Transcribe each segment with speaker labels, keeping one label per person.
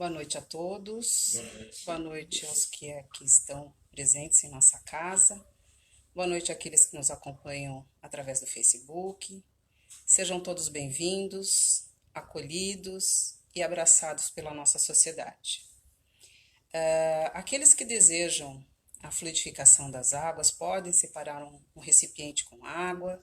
Speaker 1: Boa noite a todos. Boa noite aos que aqui estão presentes em nossa casa. Boa noite àqueles que nos acompanham através do Facebook. Sejam todos bem-vindos, acolhidos e abraçados pela nossa sociedade. Aqueles que desejam a fluidificação das águas podem separar um recipiente com água,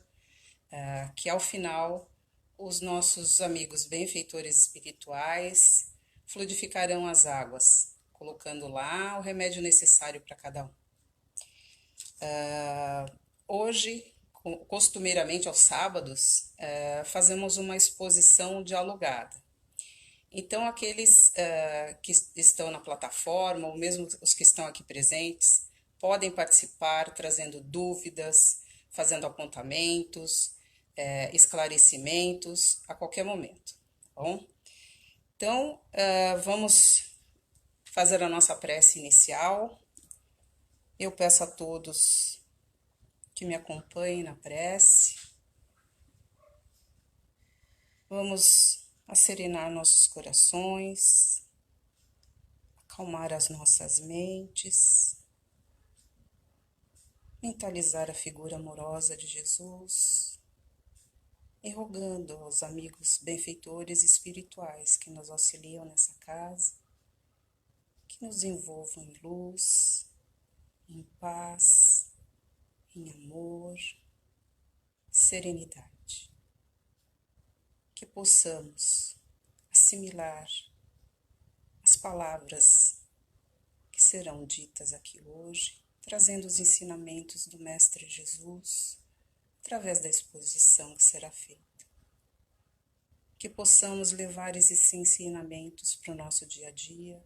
Speaker 1: que ao final os nossos amigos benfeitores espirituais fluidificarão as águas, colocando lá o remédio necessário para cada um. Hoje, costumeiramente aos sábados, fazemos uma exposição dialogada. Então, aqueles que estão na plataforma, ou mesmo os que estão aqui presentes, podem participar trazendo dúvidas, fazendo apontamentos, esclarecimentos a qualquer momento, tá bom? Então, vamos fazer a nossa prece inicial. Eu peço a todos que me acompanhem na prece. Vamos serenar nossos corações, acalmar as nossas mentes, mentalizar a figura amorosa de Jesus e rogando aos amigos benfeitores espirituais que nos auxiliam nessa casa, que nos envolvam em luz, em paz, em amor, serenidade. Que possamos assimilar as palavras que serão ditas aqui hoje, trazendo os ensinamentos do Mestre Jesus, através da exposição que será feita. Que possamos levar esses ensinamentos para o nosso dia a dia,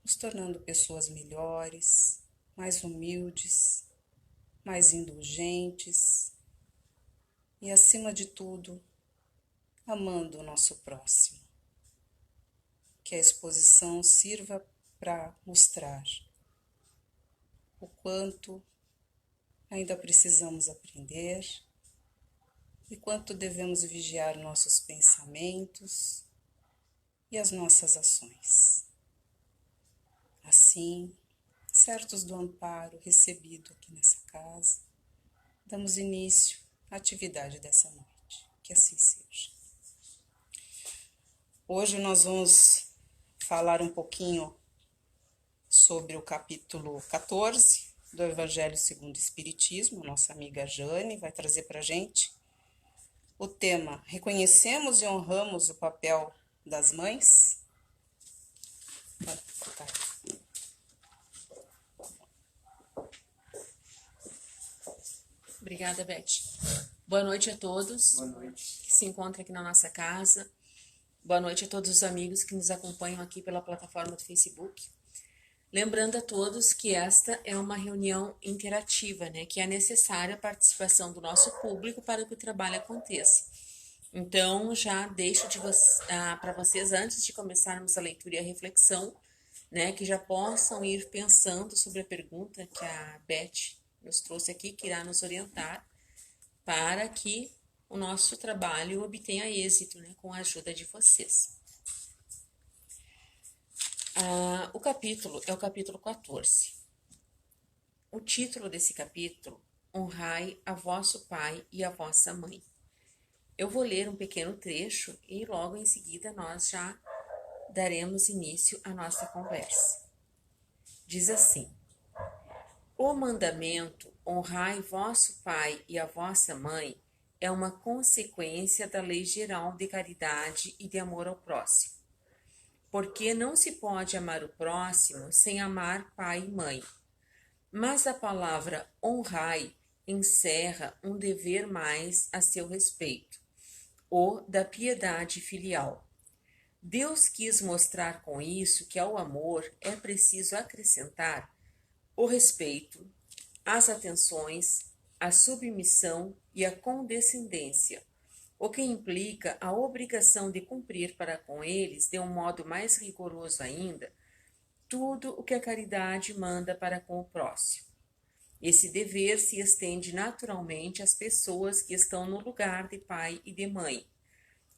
Speaker 1: nos tornando pessoas melhores, mais humildes, mais indulgentes e, acima de tudo, amando o nosso próximo. Que a exposição sirva para mostrar o quanto ainda precisamos aprender e quanto devemos vigiar nossos pensamentos e as nossas ações. Assim, certos do amparo recebido aqui nessa casa, damos início à atividade dessa noite. Que assim seja. Hoje nós vamos falar um pouquinho sobre o capítulo 14 do Evangelho segundo o Espiritismo. Nossa amiga Jane vai trazer para a gente o tema: reconhecemos e honramos o papel das mães?
Speaker 2: Obrigada, Beth. Boa noite a todos.
Speaker 3: Boa noite.
Speaker 2: Que se encontram aqui na nossa casa. Boa noite a todos os amigos que nos acompanham aqui pela plataforma do Facebook. Lembrando a todos que esta é uma reunião interativa, né? Que é necessária a participação do nosso público para que o trabalho aconteça. Então, já deixo para vocês, antes de começarmos a leitura e a reflexão, né? Que já possam ir pensando sobre a pergunta que a Beth nos trouxe aqui, que irá nos orientar para que o nosso trabalho obtenha êxito, né, com a ajuda de vocês. O capítulo é o capítulo 14. O título desse capítulo: Honrai a vosso pai e a vossa mãe. Eu vou ler um pequeno trecho e logo em seguida nós já daremos início à nossa conversa. Diz assim: o mandamento honrai vosso pai e a vossa mãe é uma consequência da lei geral de caridade e de amor ao próximo. Porque não se pode amar o próximo sem amar pai e mãe. Mas a palavra honrai encerra um dever mais a seu respeito, o da piedade filial. Deus quis mostrar com isso que ao amor é preciso acrescentar o respeito, as atenções, a submissão e a condescendência, o que implica a obrigação de cumprir para com eles, de um modo mais rigoroso ainda, tudo o que a caridade manda para com o próximo. Esse dever se estende naturalmente às pessoas que estão no lugar de pai e de mãe,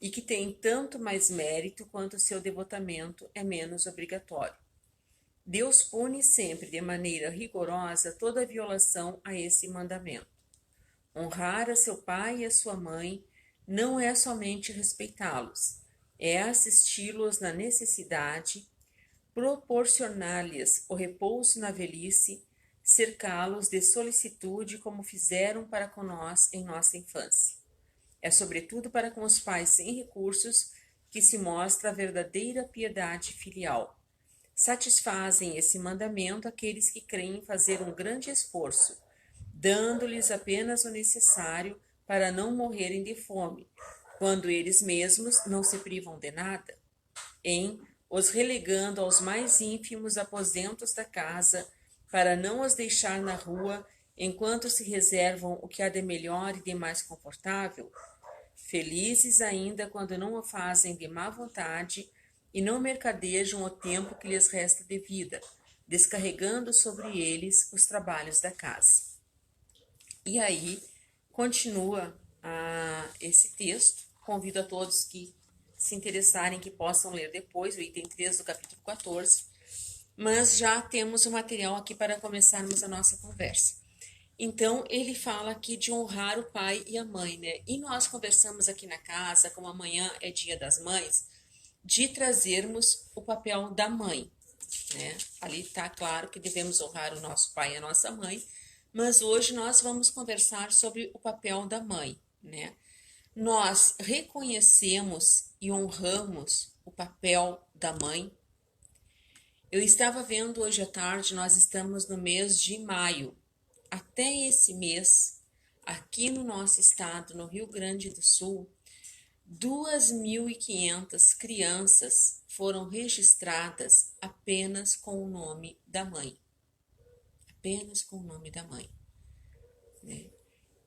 Speaker 2: e que tem tanto mais mérito quanto seu devotamento é menos obrigatório. Deus pune sempre de maneira rigorosa toda violação a esse mandamento. Honrar a seu pai e a sua mãe não é somente respeitá-los, é assisti-los na necessidade, proporcionar-lhes o repouso na velhice, cercá-los de solicitude como fizeram para com nós em nossa infância. É sobretudo para com os pais sem recursos que se mostra a verdadeira piedade filial. Satisfazem esse mandamento aqueles que creem fazer um grande esforço, dando-lhes apenas o necessário para não morrerem de fome, quando eles mesmos não se privam de nada, em os relegando aos mais ínfimos aposentos da casa, para não os deixar na rua enquanto se reservam o que há de melhor e de mais confortável, felizes ainda quando não o fazem de má vontade e não mercadejam o tempo que lhes resta de vida, descarregando sobre eles os trabalhos da casa. E aí, continua esse texto. Convido a todos que se interessarem que possam ler depois, o item 3 do capítulo 14. Mas já temos o material aqui para começarmos a nossa conversa. Então, ele fala aqui de honrar o pai e a mãe, né? E nós conversamos aqui na casa, como amanhã é dia das mães, de trazermos o papel da mãe, né? Ali está claro que devemos honrar o nosso pai e a nossa mãe, mas hoje nós vamos conversar sobre o papel da mãe, né? Nós reconhecemos e honramos o papel da mãe. Eu estava vendo hoje à tarde, nós estamos no mês de maio. Até esse mês, aqui no nosso estado, no Rio Grande do Sul, 2.500 crianças foram registradas apenas com o nome da mãe. Apenas com o nome da mãe, né?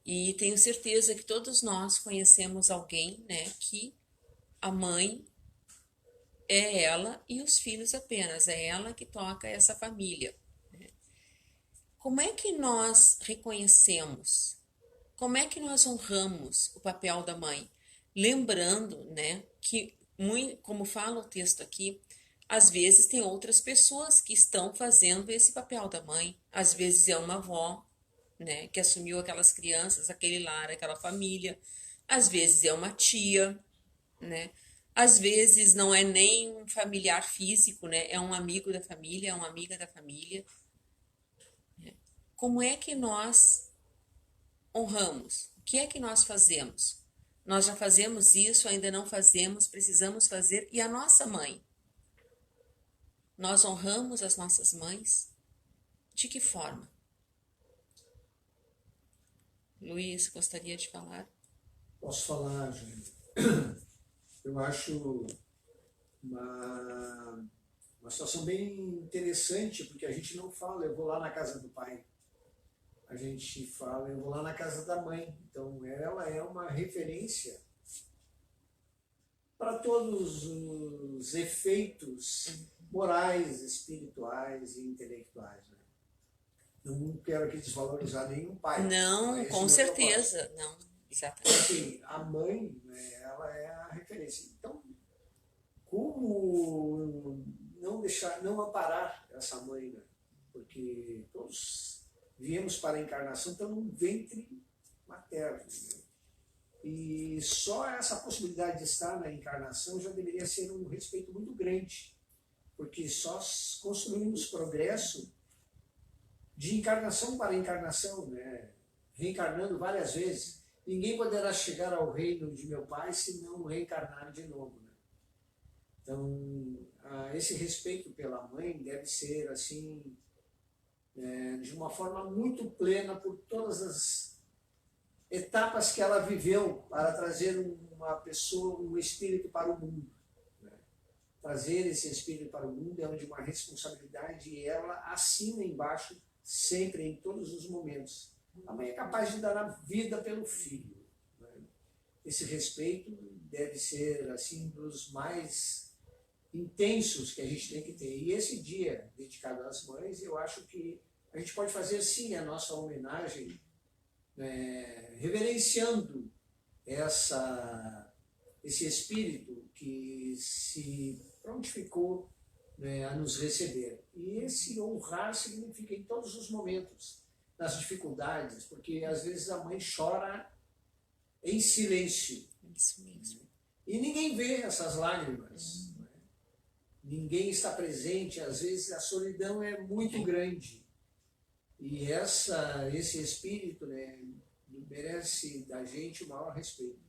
Speaker 2: E tenho certeza que todos nós conhecemos alguém, né, que a mãe é ela e os filhos apenas, é ela que toca essa família, né? Como é que nós reconhecemos? Como é que nós honramos o papel da mãe? Lembrando, né, que, como fala o texto aqui, às vezes tem outras pessoas que estão fazendo esse papel da mãe. Às vezes é uma avó, né, que assumiu aquelas crianças, aquele lar, aquela família. Às vezes é uma tia, né? Às vezes não é nem um familiar físico, né? É um amigo da família, é uma amiga da família. Como é que nós honramos? O que é que nós fazemos? Nós já fazemos isso, ainda não fazemos, precisamos fazer. E a nossa mãe? Nós honramos as nossas mães? De que forma? Luiz, gostaria de falar?
Speaker 3: Posso falar, Júlio? Eu acho uma situação bem interessante, porque a gente não fala, eu vou lá na casa do pai. A gente fala, eu vou lá na casa da mãe. Então, ela é uma referência para todos os efeitos morais, espirituais e intelectuais, né? Não quero aqui desvalorizar nenhum pai.
Speaker 2: Não, com certeza. Não, exatamente.
Speaker 3: Assim, a mãe, né, ela é a referência. Então, como não deixar, não amparar essa mãe, né? Porque todos viemos para a encarnação pelo ventre materno, né? E só essa possibilidade de estar na encarnação já deveria ser um respeito muito grande, porque só construímos progresso de encarnação para encarnação, né? Reencarnando várias vezes. Ninguém poderá chegar ao reino de meu pai se não reencarnar de novo, né? Então, esse respeito pela mãe deve ser assim, de uma forma muito plena por todas as etapas que ela viveu para trazer uma pessoa, um espírito para o mundo, né? Trazer esse espírito para o mundo é de uma responsabilidade e ela assina embaixo sempre, em todos os momentos. A mãe é capaz de dar a vida pelo filho, né? Esse respeito deve ser assim dos mais intensos que a gente tem que ter. E esse dia dedicado às mães, eu acho que a gente pode fazer sim a nossa homenagem, reverenciando esse Espírito que se prontificou, né, a nos receber. E esse honrar significa em todos os momentos, nas dificuldades, porque às vezes a mãe chora em silêncio.
Speaker 2: Isso mesmo.
Speaker 3: E ninguém vê essas lágrimas. Né? Ninguém está presente, às vezes a solidão é muito grande. E esse Espírito, né, merece da gente o maior respeito.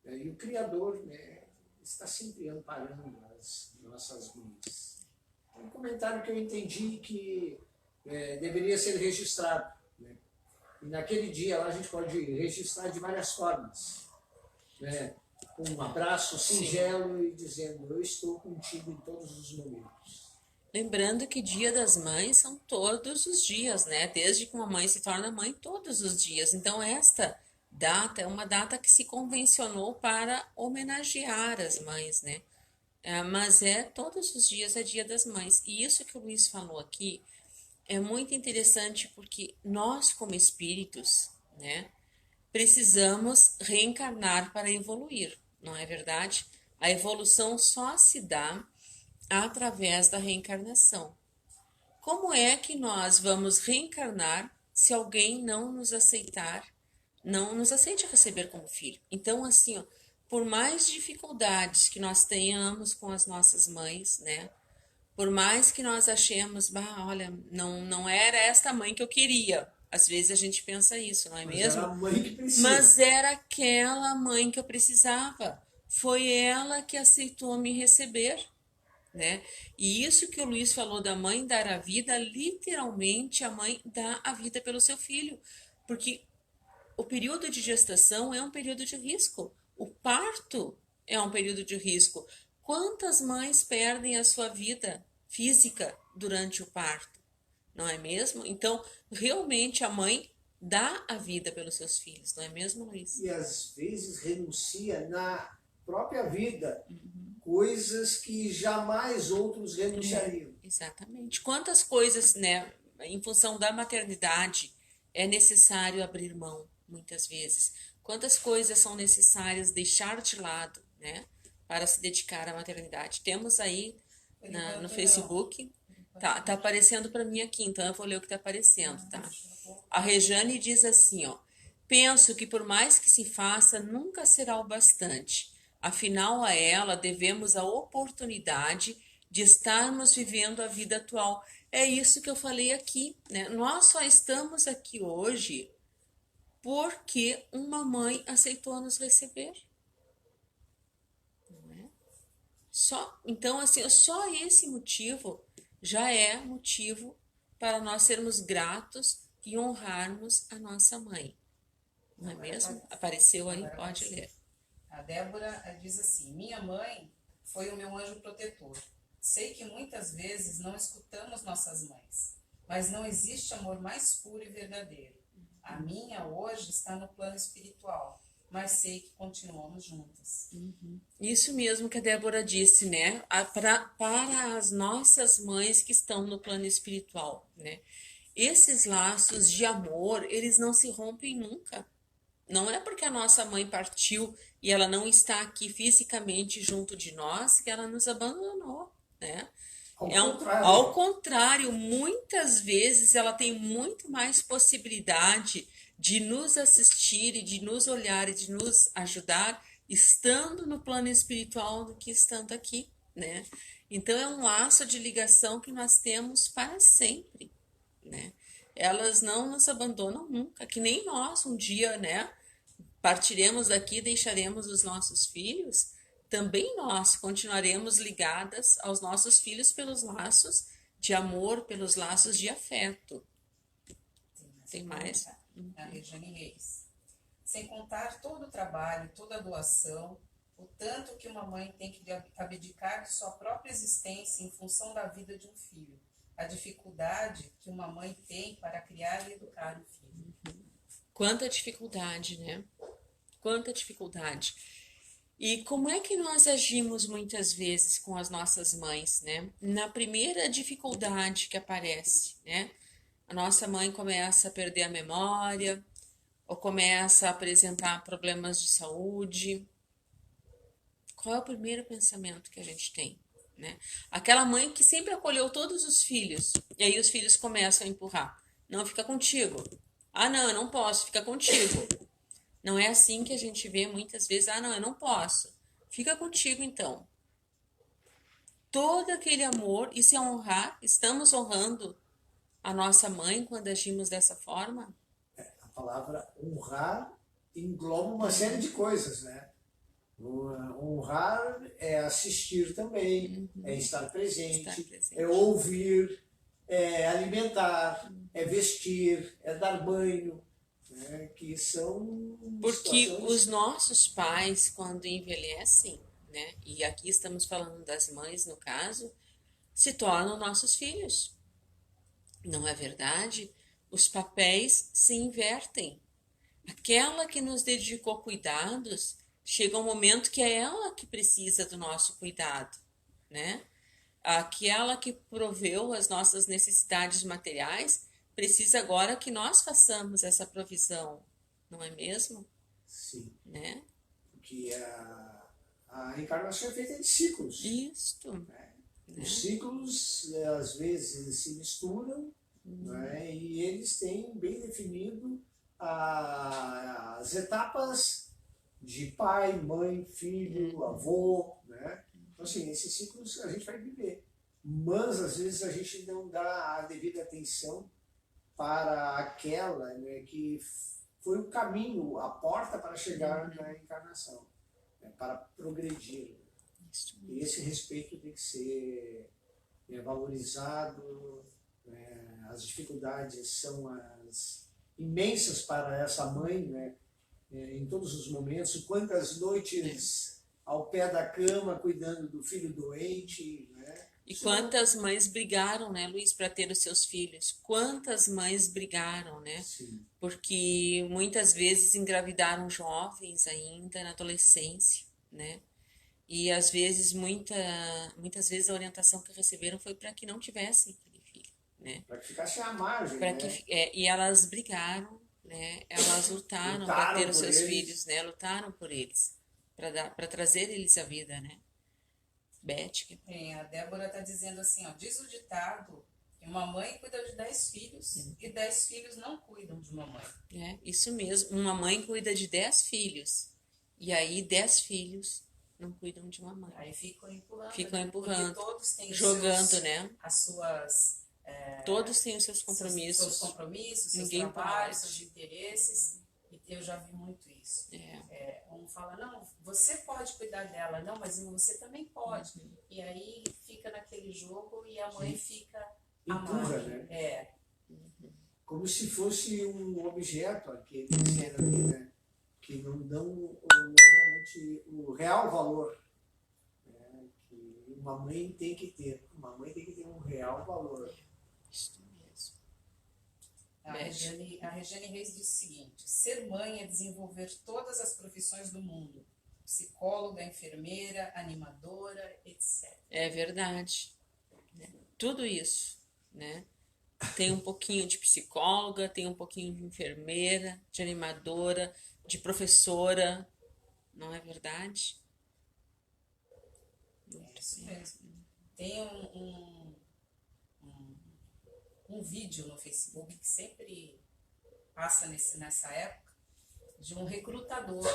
Speaker 3: E o Criador, né, está sempre amparando as nossas mães. Um comentário que eu entendi que deveria ser registrado. Né? E naquele dia lá a gente pode registrar de várias formas. Né? Um abraço singelo e dizendo: eu estou contigo em todos os momentos.
Speaker 2: Lembrando que Dia das Mães são todos os dias, né? Desde que uma mãe se torna mãe, todos os dias. Então, esta data é uma data que se convencionou para homenagear as mães, né? Mas todos os dias é Dia das Mães. E isso que o Luiz falou aqui é muito interessante porque nós, como espíritos, né, precisamos reencarnar para evoluir, não é verdade? A evolução só se dá através da reencarnação. Como é que nós vamos reencarnar se alguém não nos aceitar, não nos aceite receber como filho? Então, assim, ó, por mais dificuldades que nós tenhamos com as nossas mães, né? Por mais que nós achemos, olha, não era esta mãe que eu queria. Às vezes a gente pensa isso, não é mesmo?
Speaker 3: Era a mãe que precisa.
Speaker 2: Mas era aquela mãe que eu precisava. Foi ela que aceitou me receber, né? E isso que o Luiz falou da mãe dar a vida, literalmente a mãe dá a vida pelo seu filho. Porque o período de gestação é um período de risco. O parto é um período de risco. Quantas mães perdem a sua vida física durante o parto? Não é mesmo? Então, realmente a mãe dá a vida pelos seus filhos, não é mesmo, Luiz?
Speaker 3: E às vezes renuncia na própria vida, coisas que jamais outros renunciariam.
Speaker 2: Exatamente. Quantas coisas, né, em função da maternidade, é necessário abrir mão, muitas vezes. Quantas coisas são necessárias deixar de lado, né, para se dedicar à maternidade. Temos aí no Facebook, tá aparecendo para mim aqui, então eu vou ler o que está aparecendo, tá? A Rejane diz assim, ó: penso que por mais que se faça, nunca será o bastante. Afinal, a ela devemos a oportunidade de estarmos vivendo a vida atual. É isso que eu falei aqui, né? Nós só estamos aqui hoje porque uma mãe aceitou nos receber. Então, assim, só esse motivo já é motivo para nós sermos gratos e honrarmos a nossa mãe. Não é mesmo? Apareceu aí? Pode ler.
Speaker 1: A Débora diz assim: minha mãe foi o meu anjo protetor. Sei que muitas vezes não escutamos nossas mães, mas não existe amor mais puro e verdadeiro. A minha hoje está no plano espiritual, mas sei que continuamos juntas.
Speaker 2: Isso mesmo que a Débora disse, né? Para as nossas mães que estão no plano espiritual, né? Esses laços de amor, eles não se rompem nunca. Não é porque a nossa mãe partiu e ela não está aqui fisicamente junto de nós que ela nos abandonou, né? Ao contrário, muitas vezes ela tem muito mais possibilidade de nos assistir e de nos olhar e de nos ajudar estando no plano espiritual do que estando aqui, né? Então é um laço de ligação que nós temos para sempre, né? Elas não nos abandonam nunca, que nem nós um dia, né? Partiremos daqui, deixaremos os nossos filhos, também nós continuaremos ligadas aos nossos filhos pelos laços de amor, pelos laços de afeto. Tem mais?
Speaker 1: A Regiane Reis. Sem contar todo o trabalho, toda a doação, o tanto que uma mãe tem que abdicar de sua própria existência em função da vida de um filho. A dificuldade que uma mãe tem para criar e educar o filho.
Speaker 2: Quanta dificuldade, né? Quanta dificuldade. E como é que nós agimos muitas vezes com as nossas mães, né? Na primeira dificuldade que aparece, né? A nossa mãe começa a perder a memória, ou começa a apresentar problemas de saúde. qual é o primeiro pensamento que a gente tem, né? Aquela mãe que sempre acolheu todos os filhos, e aí os filhos começam a empurrar. Não, fica contigo. Ah, não, eu não posso, fica contigo. Não é assim que a gente vê muitas vezes. Ah, não, eu não posso. Fica contigo, então. Todo aquele amor, isso é honrar. Estamos honrando a nossa mãe quando agimos dessa forma?
Speaker 3: A palavra honrar engloba uma série de coisas, né? Honrar é assistir também, é estar presente, é ouvir, é alimentar, é vestir, é dar banho, né? Que são
Speaker 2: Porque
Speaker 3: situações...
Speaker 2: os nossos pais, quando envelhecem, né? E aqui estamos falando das mães, no caso, se tornam nossos filhos. Não é verdade? Os papéis se invertem. Aquela que nos dedicou cuidados, chega um momento que é ela que precisa do nosso cuidado, né? Aquela que proveu as nossas necessidades materiais, precisa agora que nós façamos essa provisão, não é mesmo?
Speaker 3: Sim.
Speaker 2: Né?
Speaker 3: Porque a encarnação é feita de ciclos.
Speaker 2: Isto.
Speaker 3: Né? Os ciclos, às vezes, se misturam, né? E eles têm bem definido as etapas de pai, mãe, filho, avô, né? Então, assim, esses ciclos a gente vai viver. Mas, às vezes, a gente não dá a devida atenção para aquela, né, que foi o caminho, a porta para chegar na encarnação, né, para progredir. E esse respeito tem que ser valorizado. As dificuldades são imensas para essa mãe, né, em todos os momentos. Quantas noites ao pé da cama cuidando do filho doente, né?
Speaker 2: E quantas mães brigaram, né, Luiz, para ter os seus filhos? Quantas mães brigaram, né?
Speaker 3: Sim.
Speaker 2: Porque muitas vezes engravidaram jovens ainda, na adolescência, né? E às vezes, muitas vezes a orientação que receberam foi para que não tivessem aquele filho, né?
Speaker 3: Para que ficasse à margem,
Speaker 2: Pra
Speaker 3: né?
Speaker 2: e elas brigaram, né? Elas lutaram para ter os seus
Speaker 3: eles.
Speaker 2: filhos, né? Lutaram por eles, para trazer eles à vida, né? Beth.
Speaker 1: A Débora está dizendo assim, ó, diz o ditado que uma mãe cuida de 10 filhos e 10 filhos não cuidam de uma mãe.
Speaker 2: É, isso mesmo. Uma mãe cuida de 10 filhos e aí 10 filhos não cuidam de uma mãe.
Speaker 1: Aí ficam empurrando.
Speaker 2: Empurrando,
Speaker 1: todos têm
Speaker 2: jogando,
Speaker 1: seus,
Speaker 2: né?
Speaker 1: As suas...
Speaker 2: Todos têm os seus compromissos.
Speaker 1: Seus compromissos, seus
Speaker 2: Ninguém
Speaker 1: trabalhos,
Speaker 2: pode.
Speaker 1: seus interesses. E eu já vi muito isso. Um fala, não, você pode cuidar dela. Não, mas você também pode. E aí fica naquele jogo e a mãe fica...
Speaker 3: Empurra, né? Como se fosse um objeto, aquele ser ali, né? Que não dão realmente o real valor, né? Que uma mãe tem que ter. Uma mãe tem que ter um real valor.
Speaker 2: Isso mesmo.
Speaker 1: A Regiane Reis disse o seguinte: ser mãe é desenvolver todas as profissões do mundo. Psicóloga, enfermeira, animadora, etc.
Speaker 2: É verdade. Tudo isso, né? Tem um pouquinho de psicóloga, tem um pouquinho de enfermeira, de animadora, de professora, não é verdade?
Speaker 1: É isso mesmo. Tem um vídeo no Facebook que sempre passa nessa época, de um recrutador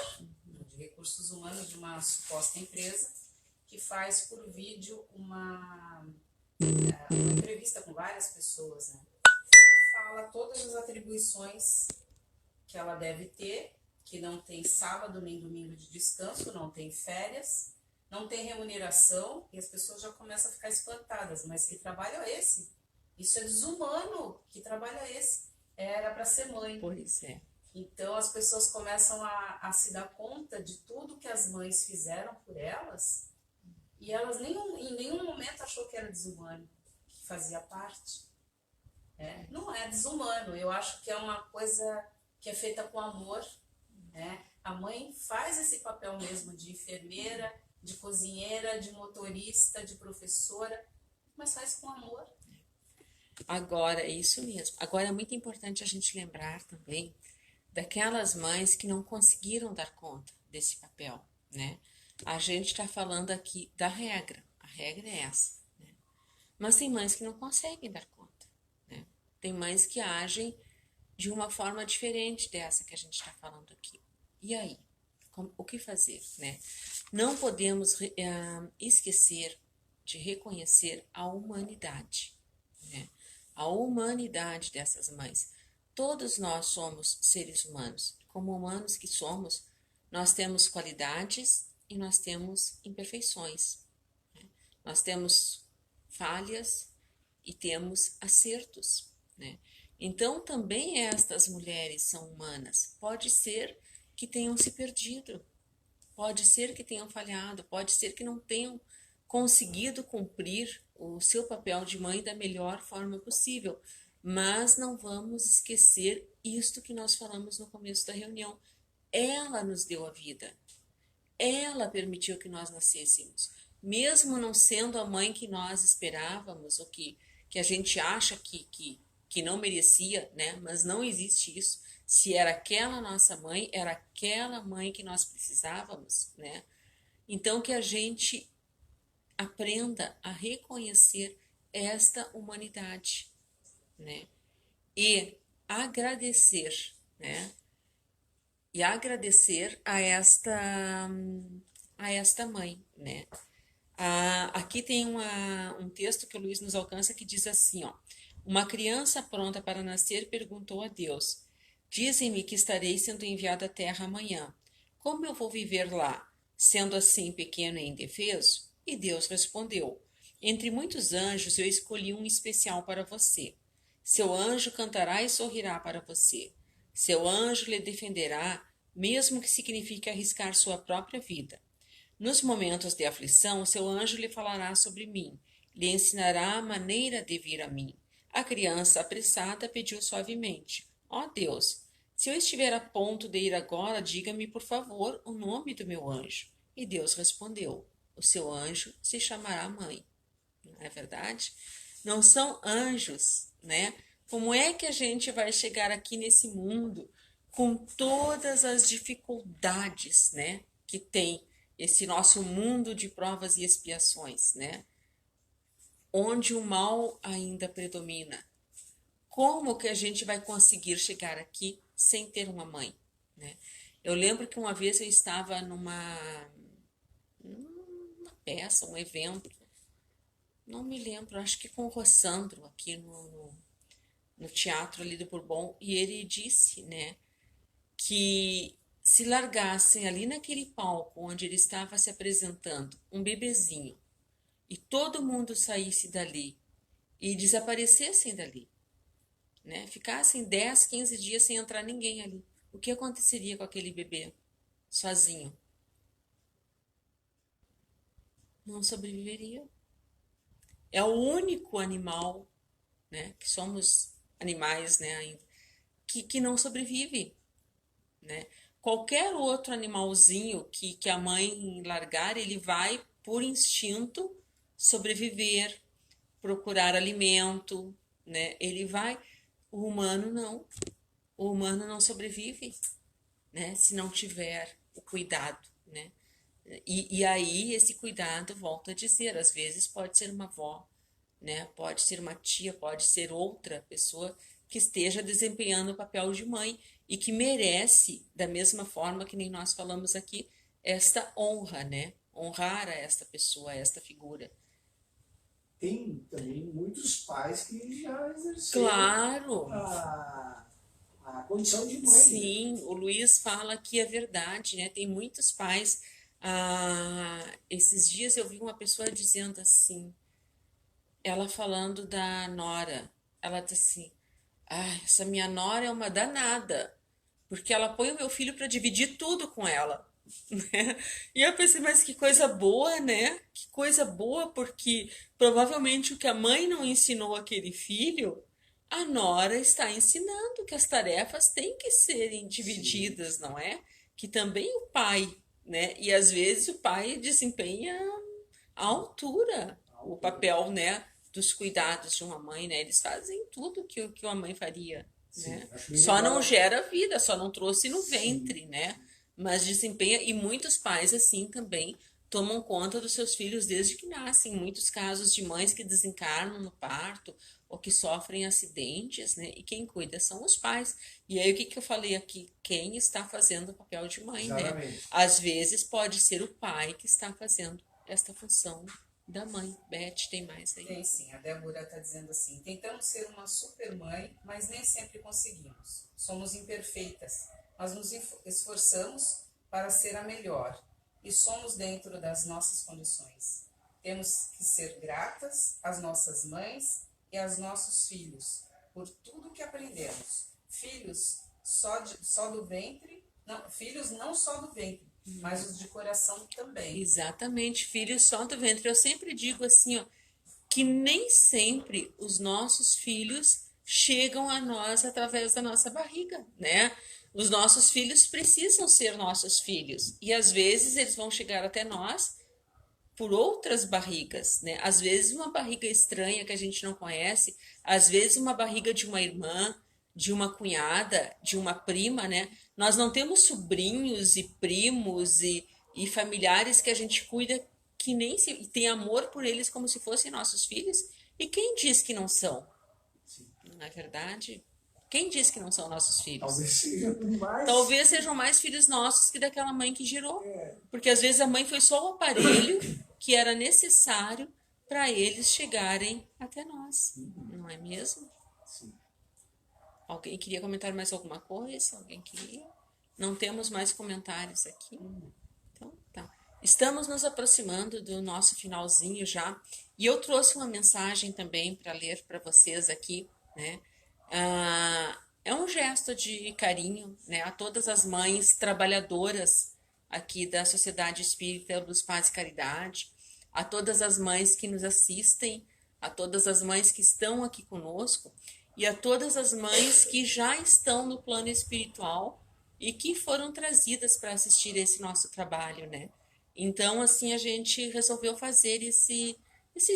Speaker 1: de recursos humanos de uma suposta empresa que faz por vídeo uma entrevista com várias pessoas, né? E fala todas as atribuições que ela deve ter, que não tem sábado nem domingo de descanso, não tem férias, não tem remuneração, e as pessoas já começam a ficar espantadas. Mas que trabalho é esse? Isso é desumano. Que trabalho é esse? Era para ser mãe.
Speaker 2: Pois é.
Speaker 1: Então as pessoas começam a se dar conta de tudo que as mães fizeram por elas, e elas em nenhum momento achou que era desumano, que fazia parte. Não é desumano, eu acho que é uma coisa que é feita com amor. A mãe faz esse papel mesmo de enfermeira, de cozinheira, de motorista, de professora, mas faz com amor.
Speaker 2: Agora, é isso mesmo. Agora é muito importante a gente lembrar também daquelas mães que não conseguiram dar conta desse papel, né? A gente está falando aqui da regra. A regra é essa, né? Mas tem mães que não conseguem dar conta, né? Tem mães que agem de uma forma diferente dessa que a gente está falando aqui. E aí? O que fazer, né? Não podemos esquecer de reconhecer a humanidade, né? A humanidade dessas mães. Todos nós somos seres humanos. Como humanos que somos, nós temos qualidades e nós temos imperfeições, né? Nós temos falhas e temos acertos, né? Então, também estas mulheres são humanas. Pode ser que tenham se perdido, pode ser que tenham falhado, pode ser que não tenham conseguido cumprir o seu papel de mãe da melhor forma possível. Mas não vamos esquecer isto que nós falamos no começo da reunião. Ela nos deu a vida. Ela permitiu que nós nascêssemos. Mesmo não sendo a mãe que nós esperávamos, ou que a gente acha que não merecia, né? Mas não existe isso. Se era aquela nossa mãe, era aquela mãe que nós precisávamos, né? Então que a gente aprenda a reconhecer esta humanidade, né? E agradecer, né? E agradecer a esta mãe, né? Aqui tem um texto que o Luiz nos alcança que diz assim, ó: uma criança pronta para nascer perguntou a Deus: dizem-me que estarei sendo enviado à terra amanhã. Como eu vou viver lá, sendo assim pequeno e indefeso? E Deus respondeu: entre muitos anjos eu escolhi um especial para você. Seu anjo cantará e sorrirá para você. Seu anjo lhe defenderá, mesmo que signifique arriscar sua própria vida. Nos momentos de aflição, seu anjo lhe falará sobre mim, lhe ensinará a maneira de vir a mim. A criança apressada pediu suavemente: ó Deus, se eu estiver a ponto de ir agora, diga-me, por favor, o nome do meu anjo. E Deus respondeu: o seu anjo se chamará mãe. Não é verdade? Não são anjos, né? Como é que a gente vai chegar aqui nesse mundo com todas as dificuldades, né, que tem esse nosso mundo de provas e expiações, né? Onde o mal ainda predomina. Como que a gente vai conseguir chegar aqui sem ter uma mãe, né? Eu lembro que uma vez eu estava numa peça, um evento, não me lembro, acho que com o Rossandro aqui no teatro ali do Bourbon, e ele disse, né, que se largassem ali naquele palco onde ele estava se apresentando, um bebezinho, e todo mundo saísse dali e desaparecessem dali, né, ficassem 10, 15 dias sem entrar ninguém ali, o que aconteceria com aquele bebê sozinho? Não sobreviveria. É o único animal, né, que somos animais, né, que não sobrevive, né? Qualquer outro animalzinho que a mãe largar, ele vai, por instinto, sobreviver, procurar alimento, né? Ele vai. O humano não. O humano não sobrevive, né, se não tiver o cuidado, né? E aí esse cuidado, volto a dizer, às vezes pode ser uma avó, né? Pode ser uma tia, pode ser outra pessoa que esteja desempenhando o papel de mãe e que merece, da mesma forma que nem nós falamos aqui, esta honra, né? Honrar a esta pessoa, a esta figura.
Speaker 3: Tem também muitos pais que já exerceram
Speaker 2: Claro!
Speaker 3: a condição de mãe.
Speaker 2: Sim, né? O Luiz fala que é verdade, né? Tem muitos pais. Esses dias eu vi uma pessoa dizendo assim, ela falando da nora, ela disse assim: essa minha nora é uma danada, porque ela põe o meu filho para dividir tudo com ela. Né? E eu pensei, mas que coisa boa, né? Que coisa boa, porque provavelmente o que a mãe não ensinou aquele filho, a nora está ensinando que as tarefas têm que serem divididas, sim, não é? Que também o pai, né? E às vezes o pai desempenha à altura o papel, né, dos cuidados de uma mãe, né? Eles fazem tudo que uma mãe faria, sim, né? Só não gera vida, só não trouxe no ventre, sim, né? mas desempenha, e muitos pais assim também tomam conta dos seus filhos desde que nascem. Muitos casos de mães que desencarnam no parto ou que sofrem acidentes, né? E quem cuida são os pais. E aí o que que eu falei aqui? Quem está fazendo o papel de mãe, né?
Speaker 3: Exatamente.
Speaker 2: Às vezes pode ser o pai que está fazendo esta função da mãe. Beth, tem mais aí?
Speaker 1: Tem sim, a Débora está dizendo assim: tentamos ser uma super mãe, mas nem sempre conseguimos. Somos imperfeitas, mas nos esforçamos para ser a melhor e somos dentro das nossas condições. Temos que ser gratas às nossas mães e aos nossos filhos por tudo que aprendemos. Filhos só do ventre, não, filhos não só do ventre, mas os de coração também.
Speaker 2: Exatamente, filhos só do ventre. Eu sempre digo assim, ó, que nem sempre os nossos filhos chegam a nós através da nossa barriga, né? Os nossos filhos precisam ser nossos filhos e às vezes eles vão chegar até nós por outras barrigas, né? Às vezes uma barriga estranha que a gente não conhece, às vezes uma barriga de uma irmã, de uma cunhada, de uma prima, né? Nós não temos sobrinhos e primos e familiares que a gente cuida que nem se e tem amor por eles como se fossem nossos filhos. E quem diz que não são? Não é verdade? Quem diz que não são nossos filhos?
Speaker 3: Talvez seja mais.
Speaker 2: Talvez sejam mais filhos nossos que daquela mãe que gerou.
Speaker 3: É.
Speaker 2: Porque às vezes a mãe foi só o aparelho que era necessário para eles chegarem até nós. Não é mesmo?
Speaker 3: Sim.
Speaker 2: Alguém queria comentar mais alguma coisa? Alguém queria? Não temos mais comentários aqui. Então, tá. Estamos nos aproximando do nosso finalzinho já. E eu trouxe uma mensagem também para ler para vocês aqui, né? É um gesto de carinho, né, a todas as mães trabalhadoras aqui da Sociedade Espírita Luz, Paz e Caridade, a todas as mães que nos assistem, a todas as mães que estão aqui conosco e a todas as mães que já estão no plano espiritual e que foram trazidas para assistir esse nosso trabalho, né? Então, assim, a gente resolveu fazer esse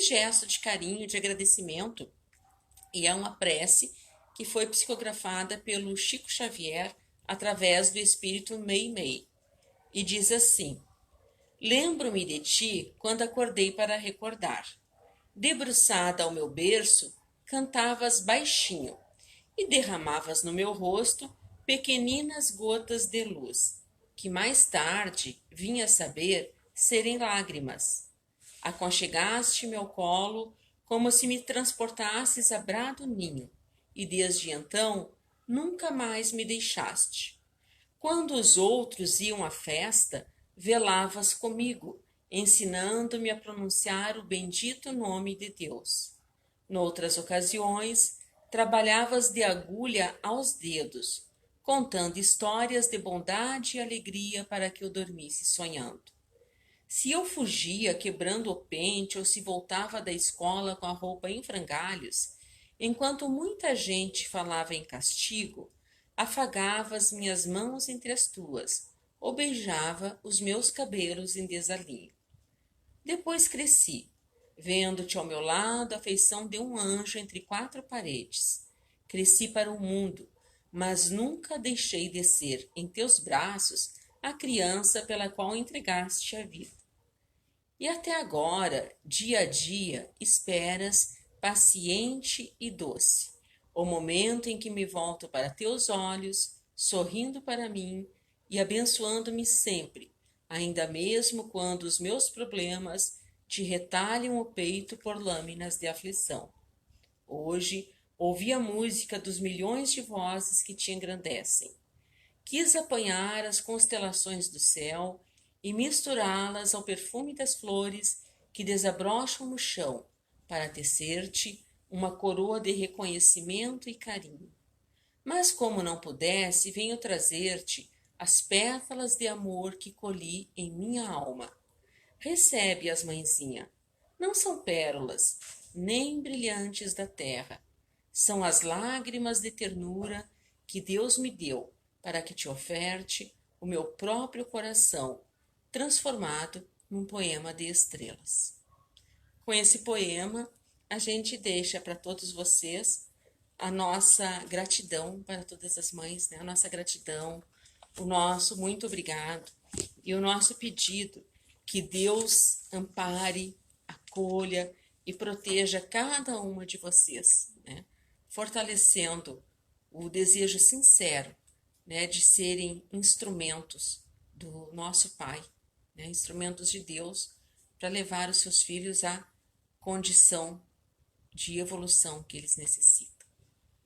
Speaker 2: gesto de carinho, de agradecimento, e é uma prece que foi psicografada pelo Chico Xavier através do espírito Meimei. E diz assim: lembro-me de ti quando acordei para recordar. Debruçada ao meu berço, cantavas baixinho e derramavas no meu rosto pequeninas gotas de luz, que mais tarde vinha saber serem lágrimas. Aconchegaste-me ao colo como se me transportasses a brado ninho, e desde então nunca mais me deixaste. Quando os outros iam à festa, velavas comigo, ensinando-me a pronunciar o bendito nome de Deus. Noutras ocasiões, trabalhavas de agulha aos dedos, contando histórias de bondade e alegria para que eu dormisse sonhando. Se eu fugia quebrando o pente ou se voltava da escola com a roupa em frangalhos, enquanto muita gente falava em castigo, afagava as minhas mãos entre as tuas, ou beijava os meus cabelos em desalinho. Depois cresci, vendo-te ao meu lado a feição de um anjo entre quatro paredes. Cresci para o mundo, mas nunca deixei de ser em teus braços a criança pela qual entregaste a vida. E até agora, dia a dia, esperas, paciente e doce, o momento em que me volto para teus olhos, sorrindo para mim e abençoando-me sempre, ainda mesmo quando os meus problemas te retalham o peito por lâminas de aflição. Hoje, ouvi a música dos milhões de vozes que te engrandecem. Quis apanhar as constelações do céu e misturá-las ao perfume das flores que desabrocham no chão, para tecer-te uma coroa de reconhecimento e carinho. Mas como não pudesse, venho trazer-te as pétalas de amor que colhi em minha alma. Recebe-as, mãezinha. Não são pérolas, nem brilhantes da terra. São as lágrimas de ternura que Deus me deu para que te oferte o meu próprio coração, transformado num poema de estrelas. Com esse poema, a gente deixa para todos vocês a nossa gratidão para todas as mães, né? A nossa gratidão o nosso muito obrigado e o nosso pedido que Deus ampare, acolha e proteja cada uma de vocês, né? Fortalecendo o desejo sincero, né, de serem instrumentos do nosso Pai, né, instrumentos de Deus para levar os seus filhos à condição de evolução que eles necessitam.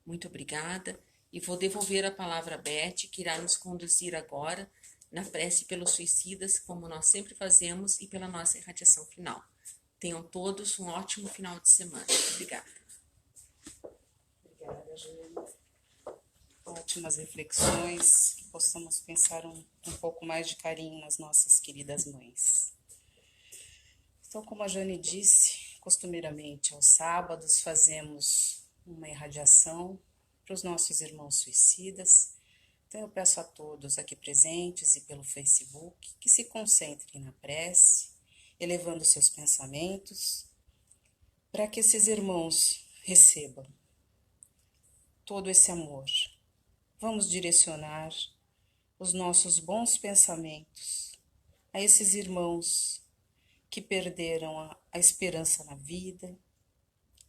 Speaker 2: Muito obrigada e vou devolver a palavra a Beth, que irá nos conduzir agora na prece pelos suicidas, como nós sempre fazemos, e pela nossa irradiação final. Tenham todos um ótimo final de semana. Obrigada.
Speaker 1: Obrigada, Jane. Ótimas reflexões, que possamos pensar um pouco mais de carinho nas nossas queridas mães. Então, como a Jane disse, costumeiramente aos sábados fazemos uma irradiação para os nossos irmãos suicidas. Então eu peço a todos aqui presentes e pelo Facebook que se concentrem na prece, elevando seus pensamentos, para que esses irmãos recebam todo esse amor. Vamos direcionar os nossos bons pensamentos a esses irmãos que perderam a esperança na vida,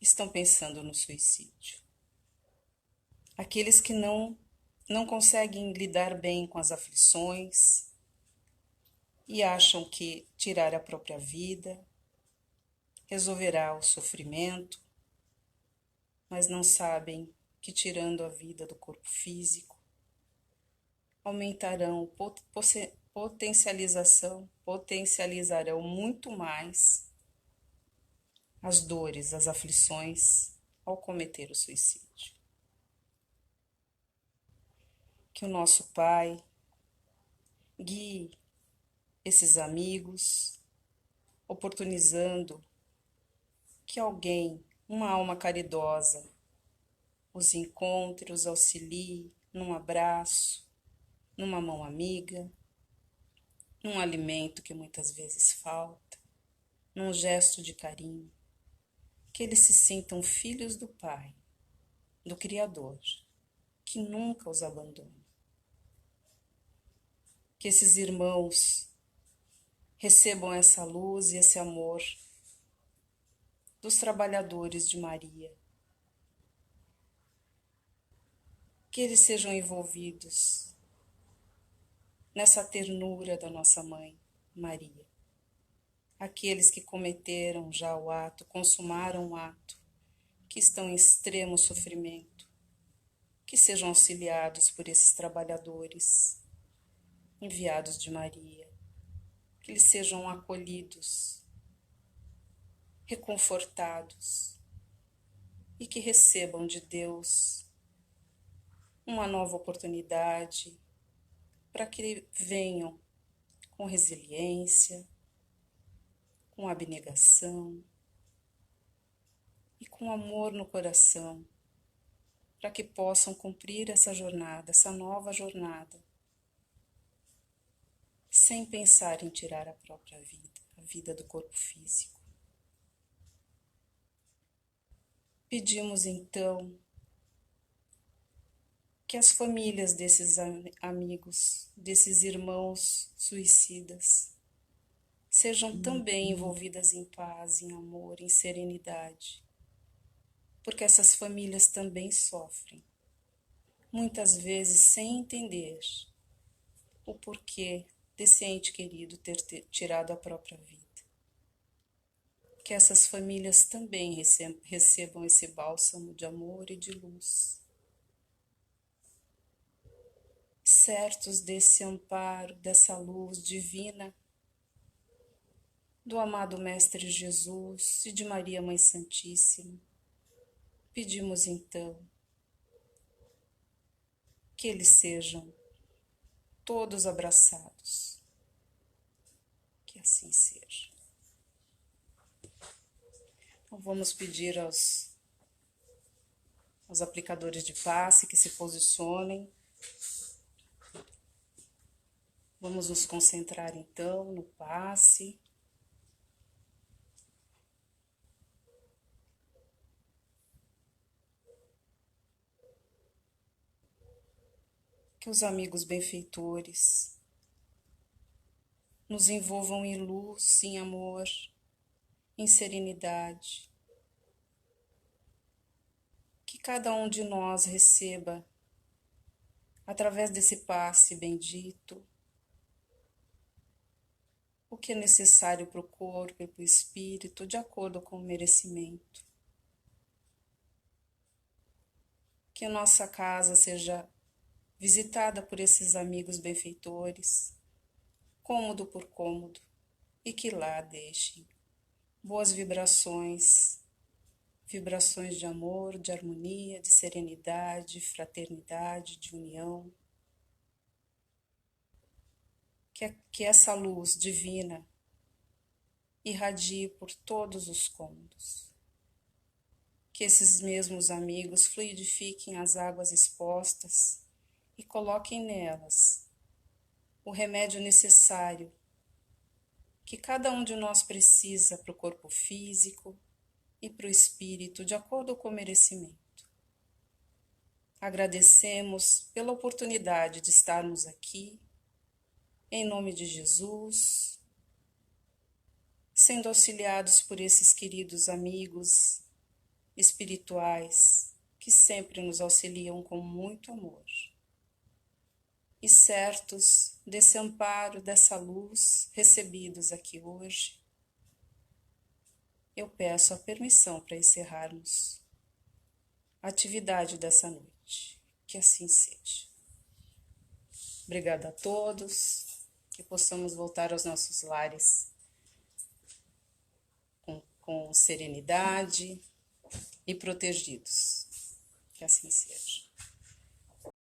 Speaker 1: estão pensando no suicídio. Aqueles que não conseguem lidar bem com as aflições e acham que tirar a própria vida resolverá o sofrimento, mas não sabem que tirando a vida do corpo físico aumentarão potencializarão muito mais as dores, as aflições ao cometer o suicídio. Que o nosso Pai guie esses amigos, oportunizando que alguém, uma alma caridosa, os encontre, os auxilie num abraço, numa mão amiga, num alimento que muitas vezes falta, num gesto de carinho, que eles se sintam filhos do Pai, do Criador, que nunca os abandona. Que esses irmãos recebam essa luz e esse amor dos trabalhadores de Maria. Que eles sejam envolvidos nessa ternura da nossa mãe, Maria. Aqueles que cometeram já o ato, consumaram o ato, que estão em extremo sofrimento, que sejam auxiliados por esses trabalhadores enviados de Maria, que eles sejam acolhidos, reconfortados e que recebam de Deus uma nova oportunidade para que venham com resiliência, com abnegação e com amor no coração, para que possam cumprir essa jornada, essa nova jornada, sem pensar em tirar a própria vida, a vida do corpo físico. Pedimos então que as famílias desses amigos, desses irmãos suicidas, sejam também envolvidas em paz, em amor, em serenidade, porque essas famílias também sofrem, muitas vezes sem entender o porquê desse ente querido ter tirado a própria vida. Que essas famílias também recebam esse bálsamo de amor e de luz, certos desse amparo, dessa luz divina, do amado Mestre Jesus e de Maria Mãe Santíssima. Pedimos então que eles sejam todos abraçados, que assim seja. Então vamos pedir aos aplicadores de passe que se posicionem. Vamos nos concentrar então no passe. Que que os amigos benfeitores nos envolvam em luz, em amor, em serenidade. Que cada um de nós receba, através desse passe bendito, o que é necessário para o corpo e para o espírito, de acordo com o merecimento. Que a nossa casa seja visitada por esses amigos benfeitores, cômodo por cômodo, e que lá deixem boas vibrações, vibrações de amor, de harmonia, de serenidade, de fraternidade, de união. Que essa luz divina irradie por todos os cômodos. Que esses mesmos amigos fluidifiquem as águas expostas e coloquem nelas o remédio necessário que cada um de nós precisa para o corpo físico e para o espírito, de acordo com o merecimento. Agradecemos pela oportunidade de estarmos aqui, em nome de Jesus, sendo auxiliados por esses queridos amigos espirituais que sempre nos auxiliam com muito amor. E certos desse amparo, dessa luz recebidos aqui hoje, eu peço a permissão para encerrarmos a atividade dessa noite. Que assim seja. Obrigada a todos. Que possamos voltar aos nossos lares com serenidade e protegidos. Que assim seja.